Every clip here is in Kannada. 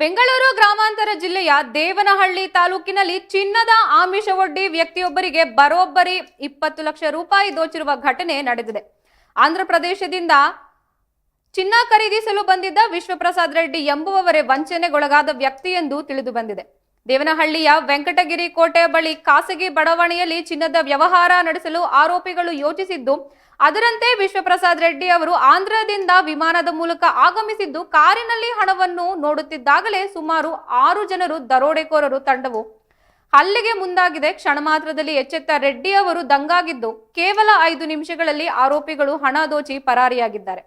ಬೆಂಗಳೂರು ಗ್ರಾಮಾಂತರ ಜಿಲ್ಲೆಯ ದೇವನಹಳ್ಳಿ ತಾಲೂಕಿನಲ್ಲಿ ಚಿನ್ನದ ಆಮಿಷವೊಡ್ಡಿ ವ್ಯಕ್ತಿಯೊಬ್ಬರಿಗೆ ಬರೋಬ್ಬರಿ 20 ಲಕ್ಷ ರೂಪಾಯಿ ದೋಚಿರುವ ಘಟನೆ ನಡೆದಿದೆ. ಆಂಧ್ರಪ್ರದೇಶದಿಂದ ಚಿನ್ನ ಖರೀದಿಸಲು ಬಂದಿದ್ದ ವಿಶ್ವಪ್ರಸಾದ್ ರೆಡ್ಡಿ ಎಂಬುವವರೇ ವಂಚನೆಗೊಳಗಾದ ವ್ಯಕ್ತಿ ಎಂದು ತಿಳಿದು ಬಂದಿದೆ. ದೇವನಹಳ್ಳಿಯ ವೆಂಕಟಗಿರಿ ಕೋಟೆ ಬಳಿ ಖಾಸಗಿ ಬಡಾವಣೆಯಲ್ಲಿ ಚಿನ್ನದ ವ್ಯವಹಾರ ನಡೆಸಲು ಆರೋಪಿಗಳು ಯೋಚಿಸಿದ್ದು, ಅದರಂತೆ ವಿಶ್ವಪ್ರಸಾದ್ ರೆಡ್ಡಿ ಅವರು ಆಂಧ್ರದಿಂದ ವಿಮಾನದ ಮೂಲಕ ಆಗಮಿಸಿದ್ದು, ಕಾರಿನಲ್ಲಿ ಹಣವನ್ನು ನೋಡುತ್ತಿದ್ದಾಗಲೇ ಸುಮಾರು 6 ಜನರು ದರೋಡೆಕೋರರು ತಂಡವು ಹಲ್ಲೆಗೆ ಮುಂದಾಗಿದೆ. ಕ್ಷಣ ಮಾತ್ರದಲ್ಲಿ ಎಚ್ಚೆತ್ತ ರೆಡ್ಡಿ ಅವರು ದಂಗಾಗಿದ್ದು, ಕೇವಲ 5 ನಿಮಿಷಗಳಲ್ಲಿ ಆರೋಪಿಗಳು ಹಣ ದೋಚಿ ಪರಾರಿಯಾಗಿದ್ದಾರೆ.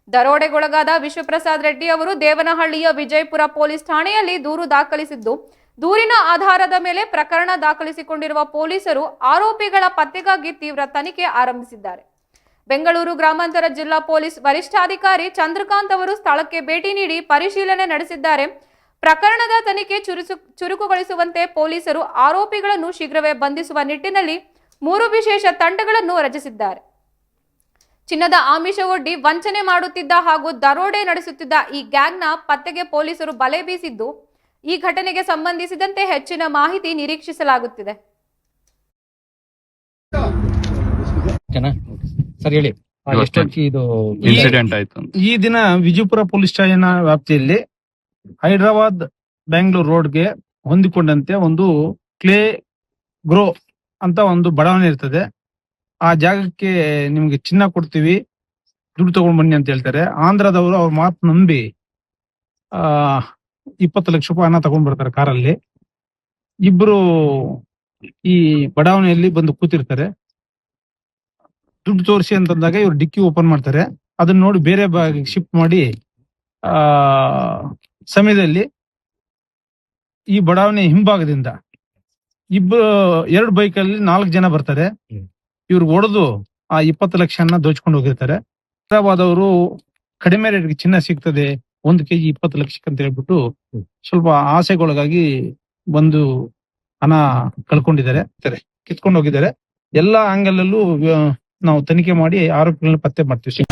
ದರೋಡೆಗೊಳಗಾದ ವಿಶ್ವಪ್ರಸಾದ್ ರೆಡ್ಡಿ ಅವರು ದೇವನಹಳ್ಳಿಯ ವಿಜಯಪುರ ಪೊಲೀಸ್ ಠಾಣೆಯಲ್ಲಿ ದೂರು ದಾಖಲಿಸಿದ್ದು, ದೂರಿನ ಆಧಾರದ ಮೇಲೆ ಪ್ರಕರಣ ದಾಖಲಿಸಿಕೊಂಡಿರುವ ಪೊಲೀಸರು ಆರೋಪಿಗಳ ಪತ್ತೆಗಾಗಿ ತೀವ್ರ ತನಿಖೆ ಆರಂಭಿಸಿದ್ದಾರೆ. ಬೆಂಗಳೂರು ಗ್ರಾಮಾಂತರ ಜಿಲ್ಲಾ ಪೊಲೀಸ್ ವರಿಷ್ಠಾಧಿಕಾರಿ ಚಂದ್ರಕಾಂತ್ ಅವರು ಸ್ಥಳಕ್ಕೆ ಭೇಟಿ ನೀಡಿ ಪರಿಶೀಲನೆ ನಡೆಸಿದ್ದಾರೆ. ಪ್ರಕರಣದ ತನಿಖೆ ಚುರುಕುಗೊಳಿಸುವಂತೆ ಪೊಲೀಸರು ಆರೋಪಿಗಳನ್ನು ಶೀಘ್ರವೇ ಬಂಧಿಸುವ ನಿಟ್ಟಿನಲ್ಲಿ 3 ವಿಶೇಷ ತಂಡಗಳನ್ನು ರಚಿಸಿದ್ದಾರೆ. ಚಿನ್ನದ ಆಮಿಷವೊಡ್ಡಿ ವಂಚನೆ ಮಾಡುತ್ತಿದ್ದ ಹಾಗೂ ದರೋಡೆ ನಡೆಸುತ್ತಿದ್ದ ಈ ಗ್ಯಾಂಗ್ನ ಪತ್ತೆಗೆ ಪೊಲೀಸರು ಬಲೆ ಬೀಸಿದ್ದು, ಈ ಘಟನೆಗೆ ಸಂಬಂಧಿಸಿದಂತೆ ಹೆಚ್ಚಿನ ಮಾಹಿತಿ ನಿರೀಕ್ಷಿಸಲಾಗುತ್ತಿದೆ. ಸರ್ ಹೇಳಿ, ಇದು ಇನ್ಸಿಡೆಂಟ್ ಆಯ್ತು. ಈ ದಿನ ವಿಜಯಪುರ ಪೊಲೀಸ್ ಠಾಣೆಯ ವ್ಯಾಪ್ತಿಯಲ್ಲಿ ಹೈದರಾಬಾದ್ ಬೆಂಗಳೂರು ರೋಡ್ಗೆ ಹೊಂದಿಕೊಂಡಂತೆ ಒಂದು ಕ್ಲೇ ಗ್ರೋ ಅಂತ ಒಂದು ಬಡಾವಣೆ ಇರ್ತದೆ. ಆ ಜಾಗಕ್ಕೆ ನಿಮ್ಗೆ ಚಿನ್ನ ಕೊಡ್ತೀವಿ, ದುಡ್ಡು ತಗೊಂಡ್ ಬನ್ನಿ ಅಂತ ಹೇಳ್ತಾರೆ. ಆಂಧ್ರದವರು ಅವ್ರ ಮಾತು ನಂಬಿ 20 ಲಕ್ಷ ರೂಪಾಯಿ ಹಣ ತಗೊಂಡ್ ಬರ್ತಾರೆ ಕಾರಲ್ಲಿ. ಇಬ್ರು ಈ ಬಡಾವಣೆಯಲ್ಲಿ ಬಂದು ಕೂತಿರ್ತಾರೆ. ದುಡ್ಡು ತೋರಿಸಿ ಅಂತಂದಾಗ ಇವ್ರು ಡಿಕ್ಕಿ ಓಪನ್ ಮಾಡ್ತಾರೆ. ಅದನ್ನ ನೋಡಿ ಬೇರೆ ಭಾಗಕ್ಕೆ ಶಿಫ್ಟ್ ಮಾಡಿ ಸಮಯದಲ್ಲಿ ಈ ಬಡಾವಣೆ ಹಿಂಭಾಗದಿಂದ 2 ಬೈಕಲ್ಲಿ 4 ಜನ ಬರ್ತಾರೆ. ಇವ್ರಿಗೆ ಹೊಡೆದು ಆ 20 ಲಕ್ಷನ ದೋಚ್ಕೊಂಡು ಹೋಗಿರ್ತಾರೆ. ಹೈದರಾಬಾದ್ ಅವರು ಕಡಿಮೆ ರೇಟ್ಗೆ ಚಿನ್ನ ಸಿಗ್ತದೆ, 1 kg 20 ಲಕ್ಷಕ್ಕೆ ಅಂತ ಹೇಳ್ಬಿಟ್ಟು ಸ್ವಲ್ಪ ಆಸೆಗೊಳಗಾಗಿ ಬಂದು ಹಣ ಕಳ್ಕೊಂಡಿದ್ದಾರೆ, ಕಿತ್ಕೊಂಡು ಹೋಗಿದ್ದಾರೆ. ಎಲ್ಲಾ ಆಂಗಲ್ ಅಲ್ಲೂ ನಾವು ತನಿಖೆ ಮಾಡಿ ಆರೋಪಿಗಳನ್ನ ಪತ್ತೆ ಮಾಡ್ತೀವಿ.